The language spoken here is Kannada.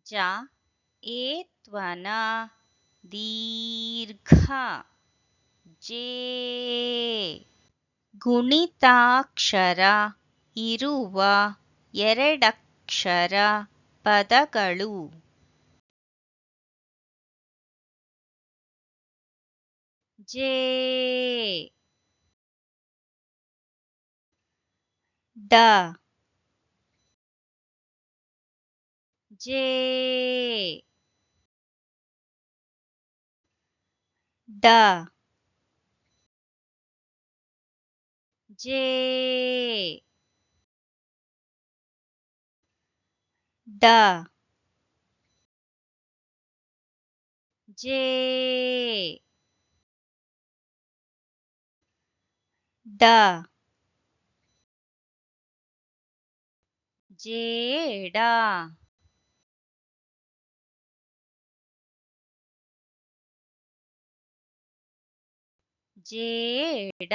ಜ ಏತ್ವನ ದೀರ್ಘ ಜೇ ಗುಣಿತಾಕ್ಷರ ಇರುವ ಎರಡಕ್ಷರ ಪದಗಳು ಜೇ ಡ ಜೇ ಡ ಜೇ ಡ ಜೇ ಡ ಜೇಡ ಜೇಡ